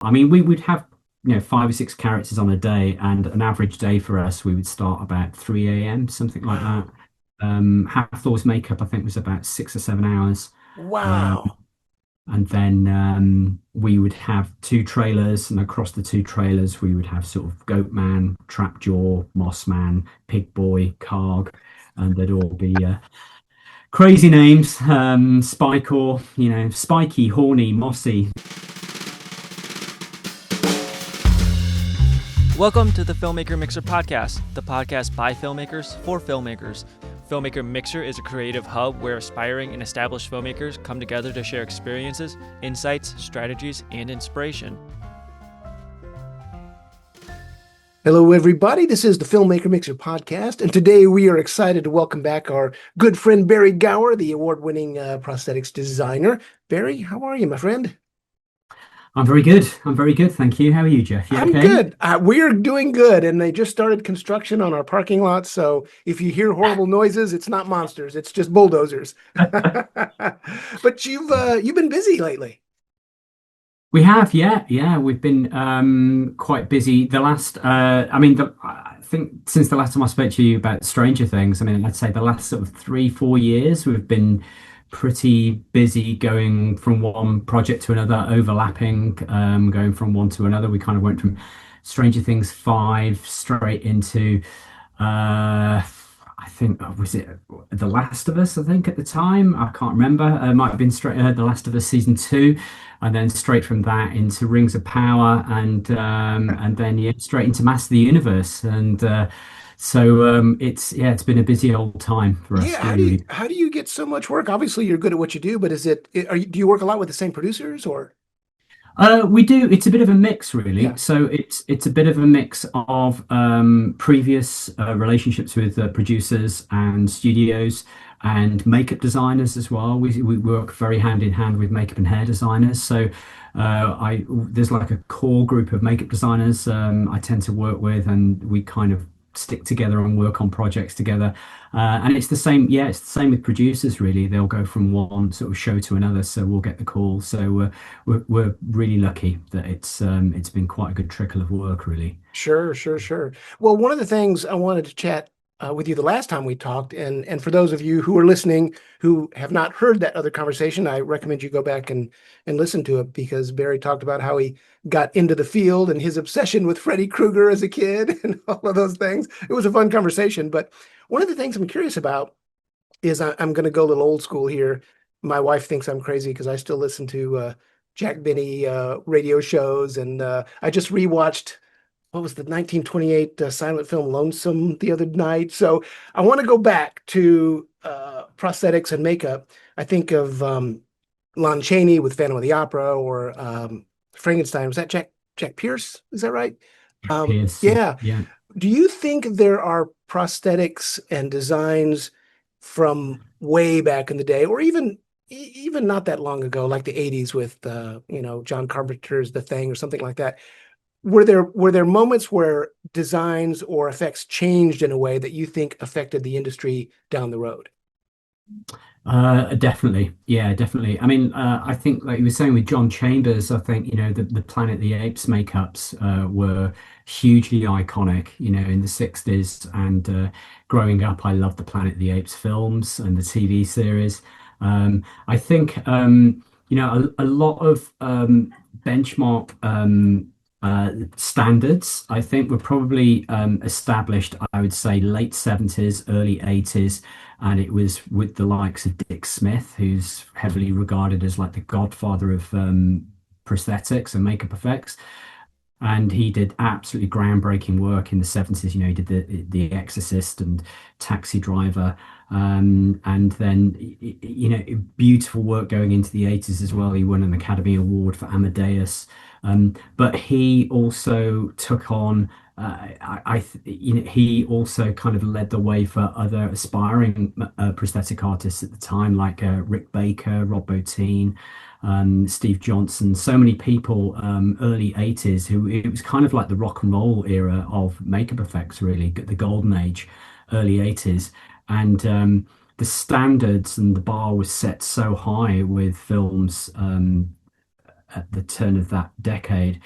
I mean, we would have, 5 or 6 characters on a day, and an average day for us, we would start about 3 a.m., something like that. Wow. Hathor's makeup, I think, was about 6 or 7 hours. Um, Wow. and then we would have two trailers, and across the two trailers, we would have sort of Goat Man, Trapjaw, Moss Man, Pig Boy, Carg, and they'd all be crazy names. Spikor, spiky, horny, mossy. Welcome to the Filmmaker Mixer Podcast, the podcast by filmmakers for filmmakers. Filmmaker Mixer is a creative hub where aspiring and established filmmakers come together to share experiences, insights, strategies, and inspiration. Hello, everybody. This is the Filmmaker Mixer Podcast, and today we are excited to welcome back our good friend Barrie Gower, the award-winning prosthetics designer. Barrie, how are you, my friend? I'm very good. I'm very good. Thank you. How are you, Jeff? You I'm okay? good. We're doing good, and they just started construction on our parking lot, so if you hear horrible noises, it's not monsters, it's just bulldozers. But you've been busy lately. We have, yeah, yeah. We've been quite busy. I think since the last time I spoke to you about Stranger Things, I mean, I'd say the last sort of 3, 4 years, we've been pretty busy going from one project to another, overlapping, going from one to another. We kind of went from Stranger Things 5 straight into I think was it The Last of Us, I think at the time. I can't remember. It might have been straight The Last of Us season 2, and then straight from that into Rings of Power, and then yeah, straight into Master of the Universe. And it's been a busy old time for Yeah, us, really, really. how do you get so much work? Obviously, you're good at what you do, but do you work a lot with the same producers or? We do. It's a bit of a mix, really. Yeah, So it's a bit of a mix of previous relationships with producers and studios and makeup designers as well. We work very hand in hand with makeup and hair designers. So I there's like a core group of makeup designers I tend to work with, and we kind of stick together and work on projects together. And it's the same, yeah, it's the same with producers, really. They'll go from one sort of show to another, so we'll get the call. So we're really lucky that it's been quite a good trickle of work, really. sure, sure, sure. Well, one of the things I wanted to chat with you the last time we talked, and for those of you who are listening who have not heard that other conversation, I recommend you go back and listen to it because Barry talked about how he got into the field and his obsession with Freddy Krueger as a kid and all of those things. It was a fun conversation, but one of the things I'm curious about is I'm going to go a little old school here. My wife thinks I'm crazy because I still listen to Jack Benny radio shows, and I just rewatched what was the 1928 silent film Lonesome the other night. So I want to go back to prosthetics and makeup. I think of Lon Chaney with Phantom of the Opera or Frankenstein. Was that Jack Pierce? Is that right? Pierce, yeah, Yeah. yeah. Do you think there are prosthetics and designs from way back in the day, or even not that long ago, like the 80s with John Carpenter's The Thing or something like that? Were there moments where designs or effects changed in a way that you think affected the industry down the road? Definitely. Yeah, definitely. I mean, I think like you were saying with John Chambers, I think, the Planet of the Apes makeups were hugely iconic, in the 60s. And growing up, I loved the Planet of the Apes films and the TV series. I think, a lot of benchmark standards, I think, were probably established, I would say, late 70s, early 80s, and it was with the likes of Dick Smith, who's heavily regarded as like the godfather of prosthetics and makeup effects. And he did absolutely groundbreaking work in the 70s. He did the Exorcist and Taxi Driver, and then beautiful work going into the 80s as well. He won an Academy Award for Amadeus, but he also took on. He also kind of led the way for other aspiring prosthetic artists at the time, like Rick Baker, Rob Bottin, Steve Johnson, so many people, early 80s, who it was kind of like the rock and roll era of makeup effects, really, the golden age, early 80s. And the standards and the bar was set so high with films at the turn of that decade.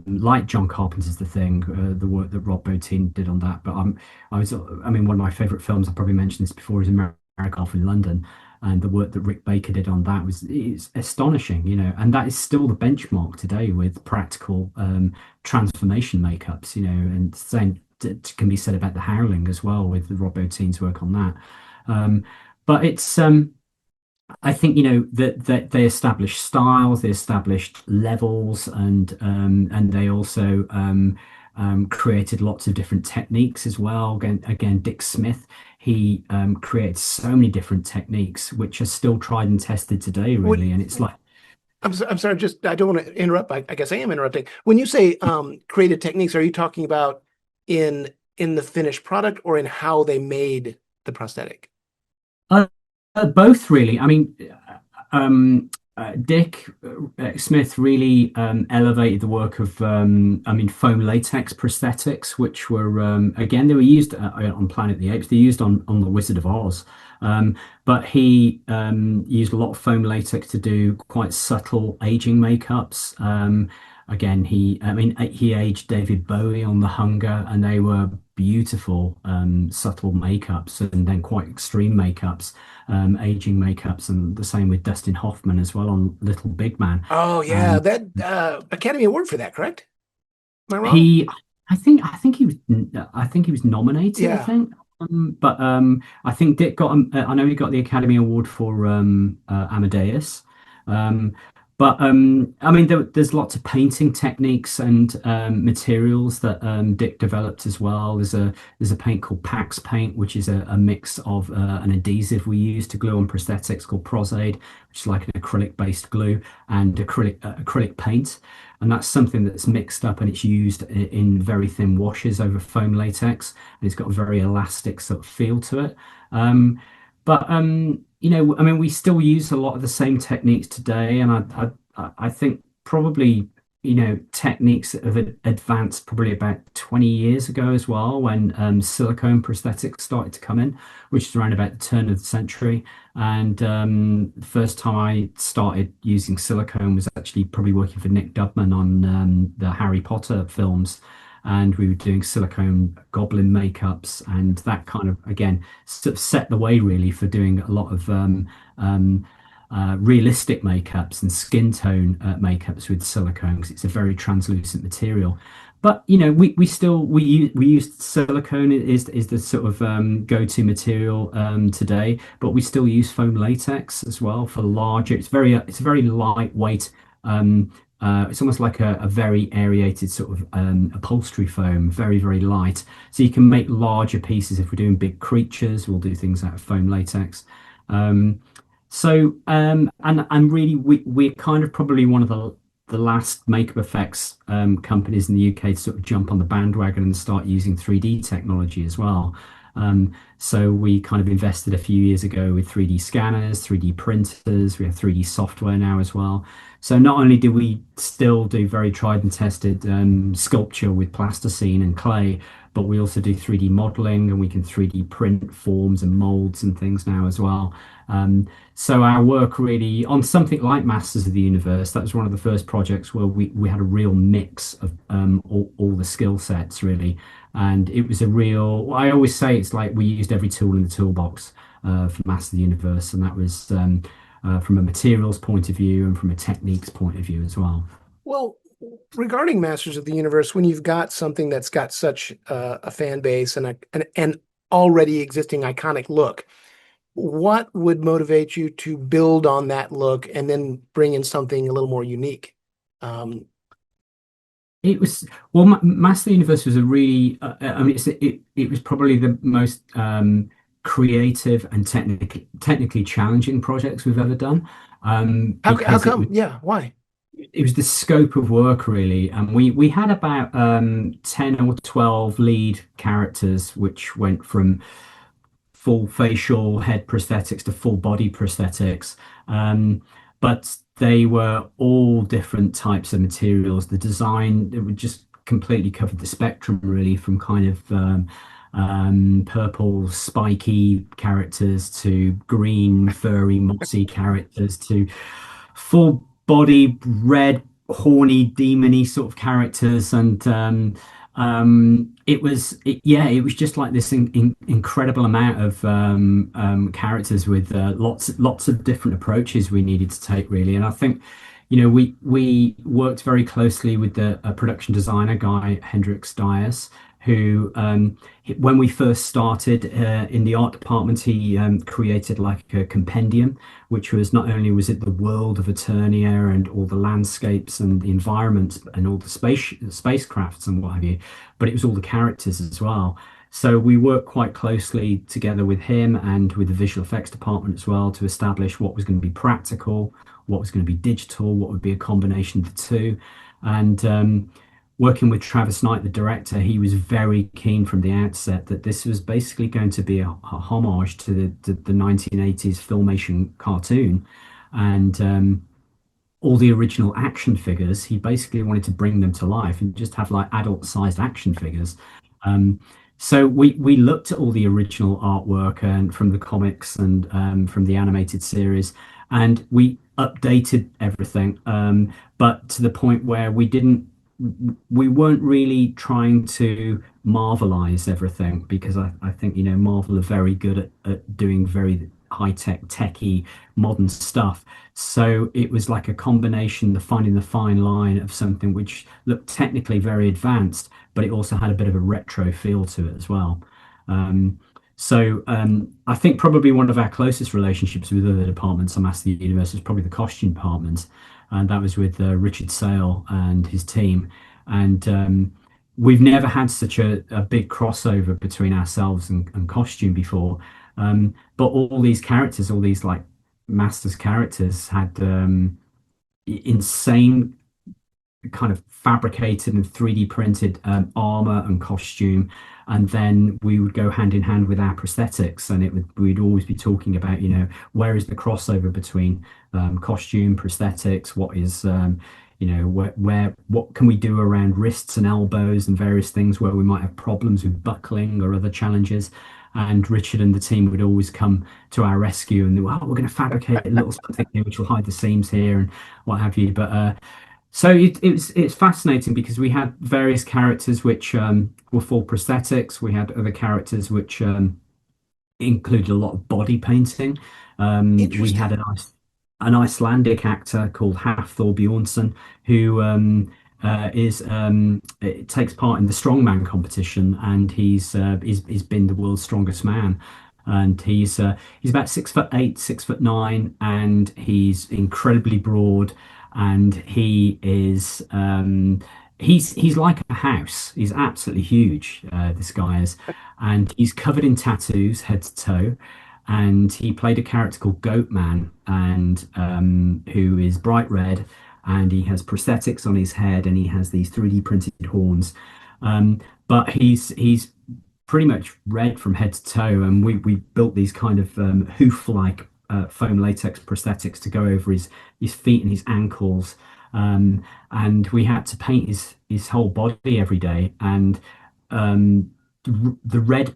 Like John Carpenter's The Thing, the work that Rob Bottin did on that. But I mean, one of my favorite films, I probably mentioned this before, is American Golf in London. And the work that Rick Baker did on that was it's astonishing, and that is still the benchmark today with practical transformation makeups, and same can be said about The Howling as well with Rob Bottin's work on that. But it's I think that they established styles, they established levels, and they also created lots of different techniques as well. Again, Dick Smith, he created so many different techniques which are still tried and tested today, What, really. And it's like, I'm sorry, just I don't want to interrupt. I guess I am interrupting. When you say creative techniques, are you talking about in the finished product or in how they made the prosthetic? uh, both really. I mean, Dick Smith really elevated the work of, I mean, foam latex prosthetics, which were again they were used on Planet of the Apes. They used on the Wizard of Oz, but he used a lot of foam latex to do quite subtle aging makeups. Again, he aged David Bowie on The Hunger, and they were beautiful, subtle makeups, and then quite extreme makeups, aging makeups, and the same with Dustin Hoffman as well on Little Big Man. Oh yeah, Um, that Academy Award for that, correct? Am I wrong? he, I think he was nominated. I Yeah. think, but I think Dick got. I know he got the Academy Award for Amadeus. Um, but I mean, there's lots of painting techniques and materials that Dick developed as well. There's a paint called Pax Paint, which is a mix of an adhesive we use to glue on prosthetics called Prosaid, which is like an acrylic-based glue, and acrylic paint. And that's something that's mixed up and it's used in very thin washes over foam latex, and it's got a very elastic sort of feel to it. Um, but I mean, we still use a lot of the same techniques today, and I think probably techniques that have advanced probably about 20 years ago as well, when silicone prosthetics started to come in, which is around about the turn of the century. And the first time I started using silicone was actually probably working for Nick Dubman on the Harry Potter films. And we were doing silicone goblin makeups, and that kind of again sort of set the way really for doing a lot of um, realistic makeups and skin tone makeups with silicone, because it's a very translucent material. But we still we use silicone is the sort of go-to material today, but we still use foam latex as well for larger. It's a very lightweight. It's almost like a very aerated sort of upholstery foam, very, very light. So you can make larger pieces. If we're doing big creatures, we'll do things out of foam latex. Um, and really, we're kind of probably one of the last makeup effects companies in the UK to sort of jump on the bandwagon and start using 3D technology as well. So we kind of invested a few years ago with 3D scanners, 3D printers. We have 3D software now as well. So not only do we still do very tried and tested sculpture with plasticine and clay, but we also do 3D modeling, and we can 3D print forms and molds and things now as well. So our work really on something like Masters of the Universe, that was one of the first projects where we had a real mix of all the skill sets really. And it was a real, I always say it's like we used every tool in the toolbox for Masters of the Universe. And that was from a materials point of view and from a techniques point of view as well. Well, regarding Masters of the Universe, when you've got something that's got such a fan base and an already existing iconic look, what would motivate you to build on that look and then bring in something a little more unique? It was well, Master Universe was a really, I mean, it was probably the most creative and technically challenging projects we've ever done, How because come? Yeah, why? it was the scope of work really, and we had about 10 or 12 lead characters, which went from full facial head prosthetics to full body prosthetics. But they were all different types of materials. The design, it would just completely covered the spectrum, really, from kind of purple, spiky characters to green, furry, mossy characters to full body red, horny, demony sort of characters, and it was just like this incredible amount of characters with lots of different approaches we needed to take really. And I think, we worked very closely with the production designer guy Hendrix Dias, who when we first started in the art department, he created like a compendium, which was not only was it the world of Eternia and all the landscapes and the environments and all the spacecrafts and what have you, but it was all the characters as well. So we worked quite closely together with him and with the visual effects department as well to establish what was going to be practical, what was going to be digital, what would be a combination of the two. And working with Travis Knight, the director, he was very keen from the outset that this was basically going to be a homage to the 1980s filmation cartoon. And all the original action figures, he basically wanted to bring them to life and just have like adult-sized action figures. Um, so we looked at all the original artwork and from the comics and from the animated series, and we updated everything, but to the point where we weren't really trying to marvelize everything because I think Marvel are very good at doing very high-tech techy modern stuff. So it was like a combination of finding the fine line of something which looked technically very advanced, but it also had a bit of a retro feel to it as well. um, I think probably one of our closest relationships with other departments on Master Universe is probably the costume department, and that was with Richard Sale and his team. And we've never had such a big crossover between ourselves and costume before. But all these characters, all these like Masters characters, had insane kind of fabricated and 3D printed armor and costume. And then we would go hand in hand with our prosthetics, and we'd always be talking about, where is the crossover between costume, prosthetics, what is, what can we do around wrists and elbows and various things where we might have problems with buckling or other challenges. And Richard and the team would always come to our rescue, and they were, oh, we're going to fabricate a little something here which will hide the seams here and what have you. But so it's fascinating because we had various characters which were full prosthetics. We had other characters which included a lot of body painting. We had Interesting. an Icelandic actor called Hafthor Bjornsson who takes part in the strongman competition, and he's been the world's strongest man. And he's about 6'8", 6'9", and he's incredibly broad, and he's like a house. He's absolutely huge. This guy is, and he's covered in tattoos head to toe. And he played a character called Goatman, and who is bright red, and he has prosthetics on his head, and he has these 3D printed horns. But he's pretty much red from head to toe, and we built these kind of hoof-like foam latex prosthetics to go over his feet and his ankles. And we had to paint his whole body every day. And the red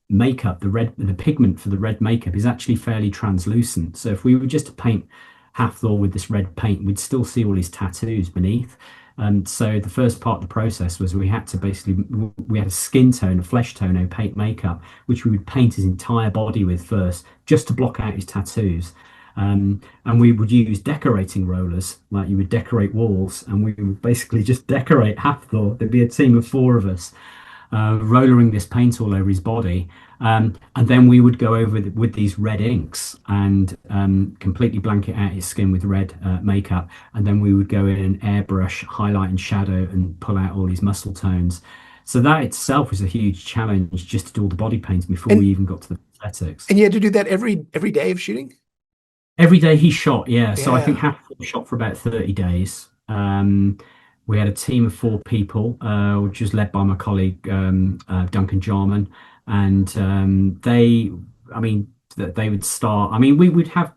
makeup, the pigment for the red makeup is actually fairly translucent. So if we were just to paint Hathor with this red paint, we'd still see all his tattoos beneath. And so the first part of the process was we had a skin tone, a flesh tone opaque makeup, which we would paint his entire body with first, just to block out his tattoos. And we would use decorating rollers, like you would decorate walls, and we would basically just decorate Hathor. There'd be a team of four of us rollering this paint all over his body. And then we would go over with these red inks and completely blanket out his skin with red makeup. And then we would go in and airbrush, highlight and shadow and pull out all these muscle tones. So that itself was a huge challenge, just to do all the body painting before we And even got to the prosthetics. and you had to do that every day of shooting? Every day he shot, yeah. So I think Yeah. half shot for about 30 days. We had a team of four people, which was led by my colleague Duncan Jarman, and I mean, they would start. I mean, we would have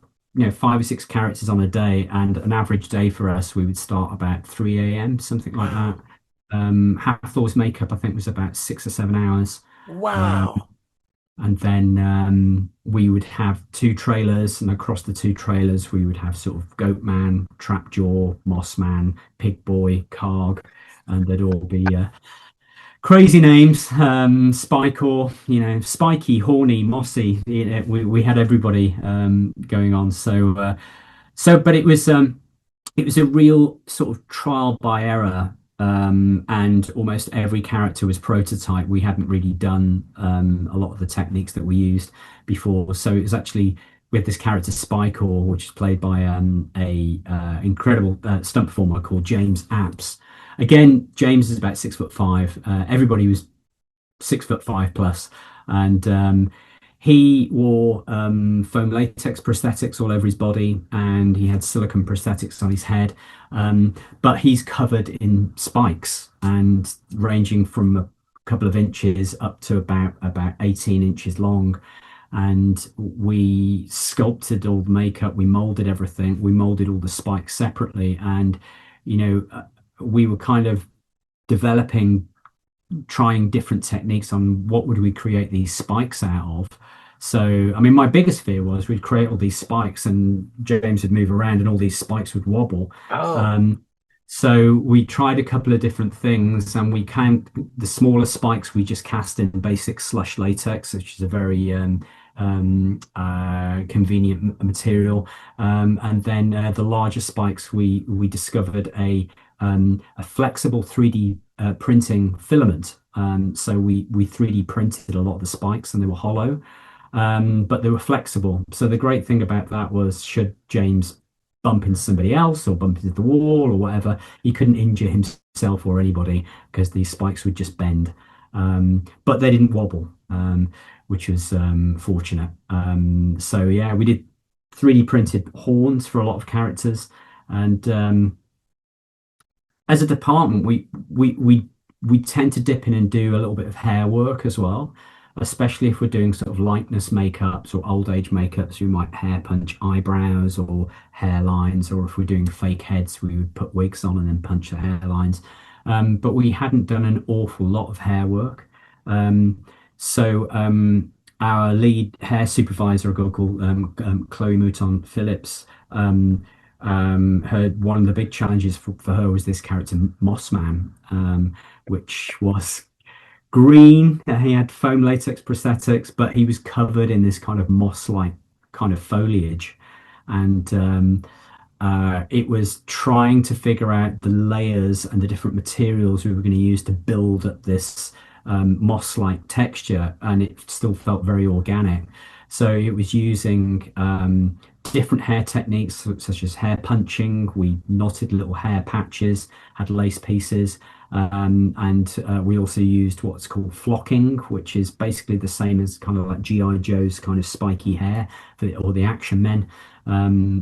5 or 6 characters on a day, and an average day for us, we would start about 3 a.m., something like that. Wow. Hathor's makeup, I think, was about 6 or 7 hours. Um, Wow. And then we would have two trailers, and across the two trailers, we would have sort of Goat Man, Trapjaw, Moss Man, Pig Boy, Carg, and they'd all be crazy names. Spycore, spiky, horny, mossy. We had everybody going on. But it was a real sort of trial by error, and almost every character was prototype. We hadn't really done a lot of the techniques that we used before, so it was actually we had this character Spycore, which is played by a incredible stunt performer called James Apps. Again, James is about 6'5". Everybody was 6'5" plus, and he wore foam latex prosthetics all over his body, and he had silicone prosthetics on his head. But he's covered in spikes, and ranging from a couple of inches up to about 18 inches long. And we sculpted all the makeup, we molded everything, we molded all the spikes separately, and we were kind of developing, trying different techniques on what would we create these spikes out of. So, I mean, my biggest fear was we'd create all these spikes and James would move around and all these spikes would wobble. Oh, Um, so we tried a couple of different things, and the smaller spikes we just cast in basic slush latex, which is a very convenient material. And then the larger spikes, we discovered a flexible 3D printing filament. So we 3D printed a lot of the spikes, and they were hollow, but they were flexible. So the great thing about that was, should James bump into somebody else or bump into the wall or whatever, he couldn't injure himself or anybody because these spikes would just bend. But they didn't wobble, which was fortunate. So yeah, we did 3D printed horns for a lot of characters, and as a department, we tend to dip in and do a little bit of hair work as well, especially if we're doing sort of likeness makeups or old age makeups. We might hair punch eyebrows or hairlines, or if we're doing fake heads, we would put wigs on and then punch the hairlines. But we hadn't done an awful lot of hair work. So our lead hair supervisor, a girl called Chloe Mouton Phillips, her one of the big challenges for her was this character Mossman, which was green. He had foam latex prosthetics, but he was covered in this kind of moss-like kind of foliage, and it was trying to figure out the layers and the different materials we were going to use to build up this moss-like texture, and it still felt very organic. So it was using different hair techniques such as hair punching. We knotted little hair patches, had lace pieces, and we also used what's called flocking, which is basically the same as kind of like G.I. Joe's kind of spiky hair or the Action Men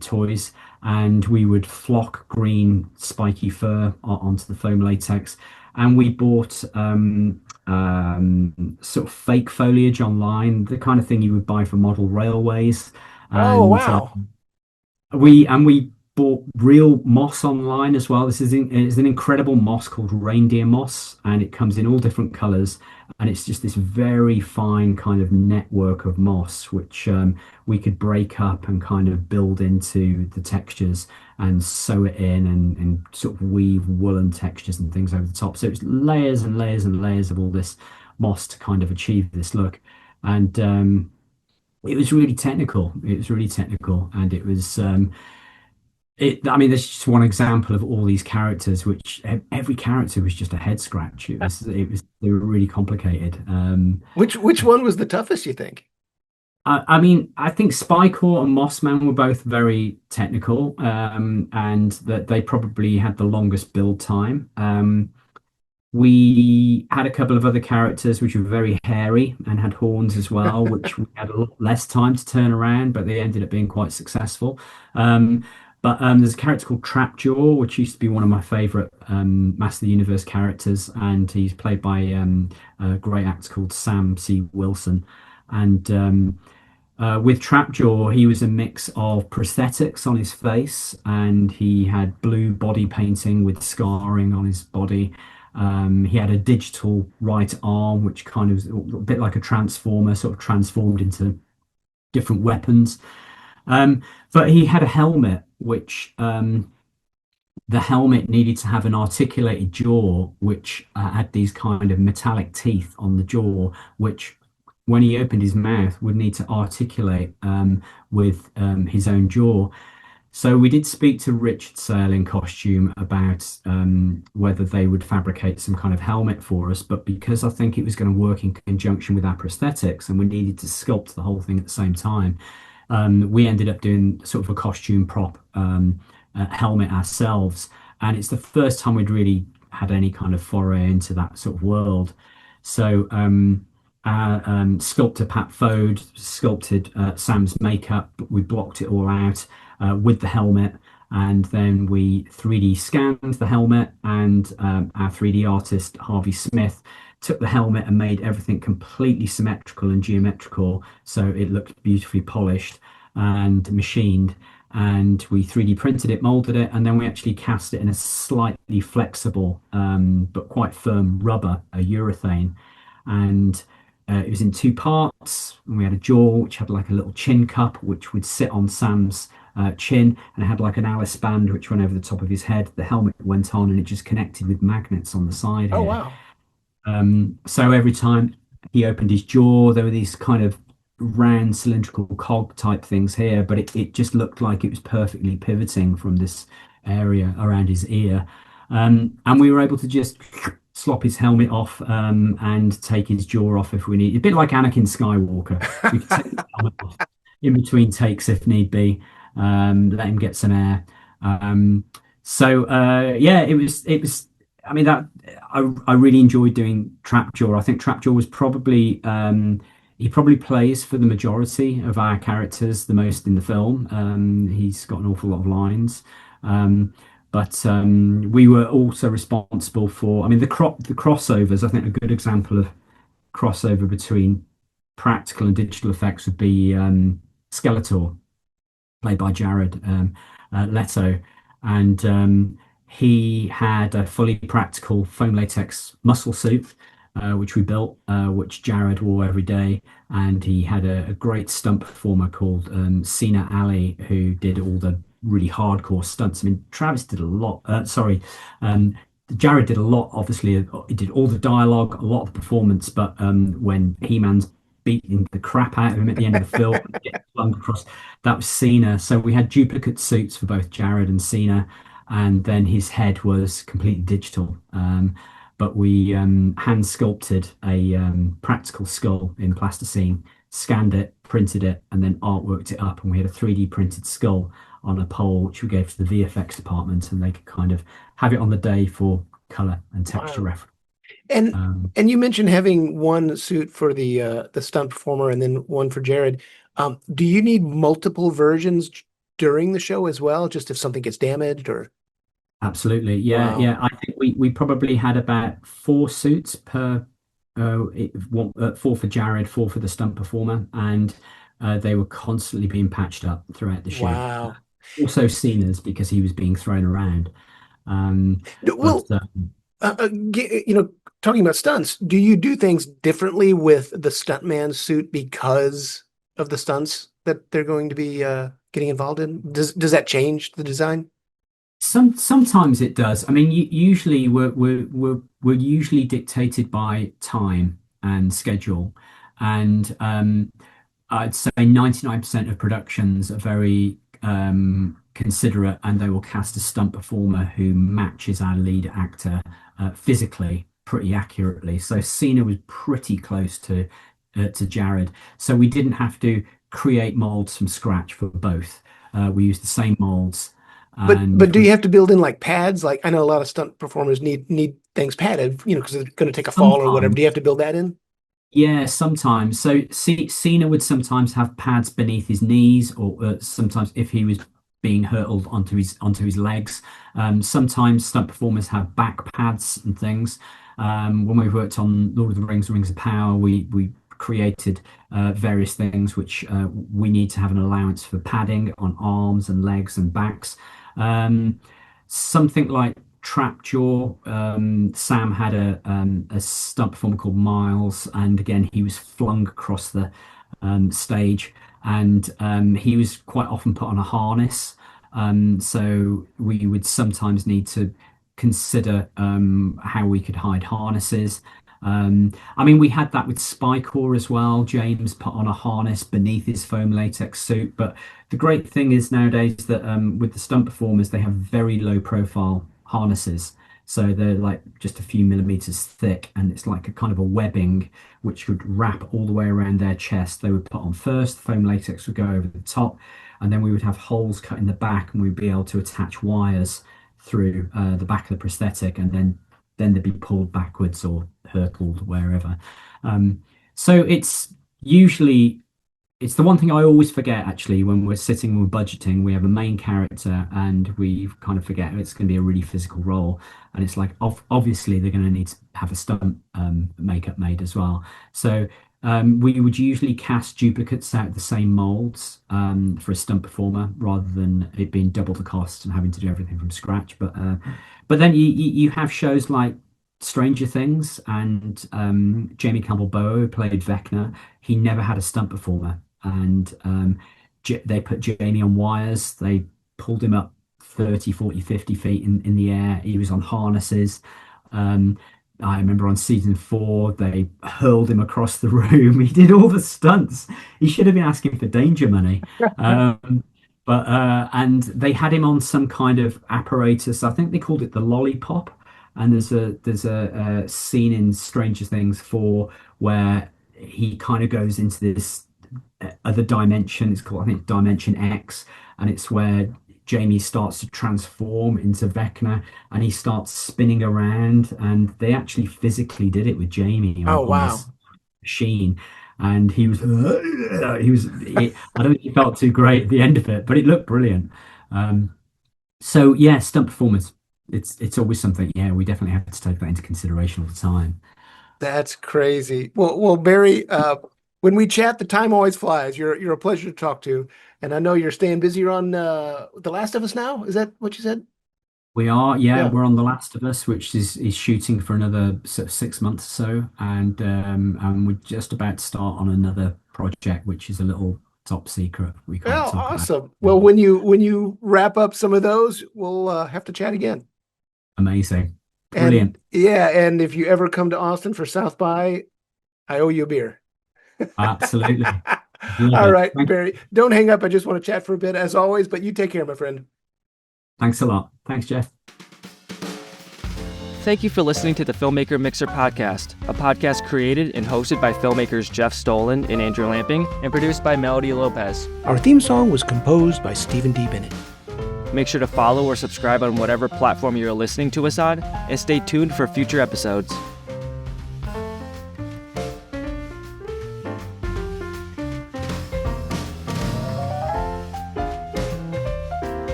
toys. And we would flock green spiky fur onto the foam latex. And we bought sort of fake foliage online, the kind of thing you would buy for model railways. oh, And wow. we bought real moss online as well. It's an incredible moss called reindeer moss, and it comes in all different colors. And it's just this very fine kind of network of moss, which we could break up and kind of build into the textures and sew it in, and sort of weave woolen textures and things over the top. So it's layers and layers and layers of all this moss to kind of achieve this look. And it was really technical. It was really technical, and it was I mean, there's just one example of all these characters, which every character was just a head scratch. They were really complicated. Which one was the toughest, you think? I mean, I think Spycore and Mossman were both very technical, and that they probably had the longest build time. We had a couple of other characters which were very hairy and had horns as well, which we had a lot less time to turn around, but they ended up being quite successful. But there's a character called Trapjaw, which used to be one of my favorite Master of the Universe characters, and he's played by a great actor called Sam C. Wilson. And with Trapjaw, he was a mix of prosthetics on his face, and he had blue body painting with scarring on his body. He had a digital right arm, which kind of was a bit like a transformer, sort of transformed into different weapons. Um, but he had a helmet, which the helmet needed to have an articulated jaw, which had these kind of metallic teeth on the jaw, which when he opened his mouth would need to articulate with his own jaw. So we did speak to Richard Sale in costume about whether they would fabricate some kind of helmet for us, but because I think it was going to work in conjunction with our prosthetics and we needed to sculpt the whole thing at the same time, we ended up doing sort of a costume prop helmet ourselves. And it's the first time we'd really had any kind of foray into that sort of world. So our sculptor Pat Fode sculpted Sam's makeup. We blocked it all out with the helmet, and then we 3D scanned the helmet, and our 3D artist Harvey Smith took the helmet and made everything completely symmetrical and geometrical, so it looked beautifully polished and machined. And we 3D printed it, molded it, and then we actually cast it in a slightly flexible but quite firm rubber, a urethane. And it was in two parts. And we had a jaw which had like a little chin cup, which would sit on Sam's chin, and it had like an Alice band which went over the top of his head. The helmet went on, and it just connected with magnets on the side Oh, here. wow. So every time he opened his jaw, there were these kind of round cylindrical cog type things here, but it just looked like it was perfectly pivoting from this area around his ear. And we were able to just slop his helmet off and take his jaw off if we need. A bit like Anakin Skywalker. We could take the helmet off in between takes if need be, let him get some air. Yeah, it was. I mean that I really enjoyed doing Trapjaw. I think Trapjaw was probably he probably plays for the majority of our characters the most in the film. He's got an awful lot of lines. But we were also responsible for, I mean, the crossovers. I think a good example of crossover between practical and digital effects would be Skeletor, played by Jared Leto, and he had a fully practical foam latex muscle suit, which we built, which Jared wore every day, and he had a great stunt performer called Sina Ali, who did all the really hardcore stunts. I mean, Travis did a lot. Jared did a lot. Obviously, he did all the dialogue, a lot of the performance. But when He-Man's beating the crap out of him at the end of the film, getting flung across, that was Cena. So we had duplicate suits for both Jared and Cena, and then his head was completely digital. But we hand sculpted a practical skull in plasticine, scanned it, printed it, and then artworked it up. And we had a 3D printed skull on a pole, which we gave to the VFX department, and they could kind of have it on the day for color and texture Wow. reference. And Um, and you mentioned having one suit for the stunt performer and then one for Jared. Do you need multiple versions during the show as well, just if something gets damaged or? Absolutely, yeah, Wow. yeah. I think we probably had about four suits per, four for Jared, four for the stunt performer, and they were constantly being patched up throughout the shoot. Wow. Also Cena's because he was being thrown around. Um, but Well, talking about stunts, do you do things differently with the stuntman suit because of the stunts that they're going to be getting involved in? Does that change the design? sometimes it does. I mean, usually we're usually dictated by time and schedule, and I'd say 99% of productions are very considerate, and they will cast a stunt performer who matches our lead actor physically pretty accurately. So Cena was pretty close to Jared, so we didn't have to create molds from scratch for both. We used the same molds, But and do you have to build in like pads? Like I know a lot of stunt performers need things padded, because they're going to take a fall or whatever. Do you sometimes. have to build that in? Yeah, sometimes. So Cena would sometimes have pads beneath his knees, or sometimes if he was being hurtled onto his legs. Sometimes stunt performers have back pads and things. When we worked on Lord of the Rings, Rings of Power, we created various things which we need to have an allowance for padding on arms and legs and backs. Um, Something like trap jaw. Sam had a stunt performer called Miles, and again he was flung across the stage, and he was quite often put on a harness. So we would sometimes need to consider how we could hide harnesses. I mean, we had that with Spycore as well. James put on a harness beneath his foam latex suit. But the great thing is nowadays that with the stunt performers, they have very low profile harnesses. So they're like just a few millimeters thick, and it's like a kind of a webbing which would wrap all the way around their chest. They would put on first, the foam latex would go over the top, and then we would have holes cut in the back, and we'd be able to attach wires through the back of the prosthetic, and then they'd be pulled backwards or hurtled wherever. So it's the one thing I always forget actually when we're sitting and we're budgeting. We have a main character and we kind of forget it's going to be a really physical role, and it's like obviously they're going to need to have a stunt makeup made as well. So we would usually cast duplicates out of the same molds for a stunt performer rather than it being double the cost and having to do everything from scratch. But then you have shows like Stranger Things, and Jamie Campbell-Bower, who played Vecna, he never had a stunt performer, and they put Jamie on wires. They pulled him up 30, 40, 50 feet in the air. He was on harnesses. I remember on season 4, they hurled him across the room. He did all the stunts. He should have been asking for danger money. And they had him on some kind of apparatus. I think they called it the lollipop. And there's a scene in Stranger Things 4 where he kind of goes into this other dimension. It's called, I think, Dimension X, and it's where Jamie starts to transform into Vecna, and he starts spinning around. And they actually physically did it with Jamie on this machine. And I don't think he felt too great at the end of it, but it looked brilliant. So yeah, stunt performance. It's always something. Yeah, we definitely have to take that into consideration all the time. That's crazy. Well, Barrie, when we chat, the time always flies. You're a pleasure to talk to, and I know you're staying busy. You're on The Last of Us now. Is that what you said? We are, yeah. We're on The Last of Us, which is shooting for another sort of 6 months or so, and we're just about to start on another project, which is a little top secret. We can't talk awesome. about. Well, when you wrap up some of those, we'll have to chat again. Amazing. Brilliant. And if you ever come to Austin for South by, I owe you a beer. Absolutely. All right, Barrie, don't hang up. I just want to chat for a bit as always, but you take care, my friend. Thanks a lot. Thanks, Jeff. Thank you for listening to the Filmmaker Mixer Podcast, a podcast created and hosted by filmmakers Jeff Stolen and Andrew Lamping, and produced by Melody Lopez. Our theme song was composed by Stephen D. Bennett. Make sure to follow or subscribe on whatever platform you're listening to us on, and stay tuned for future episodes.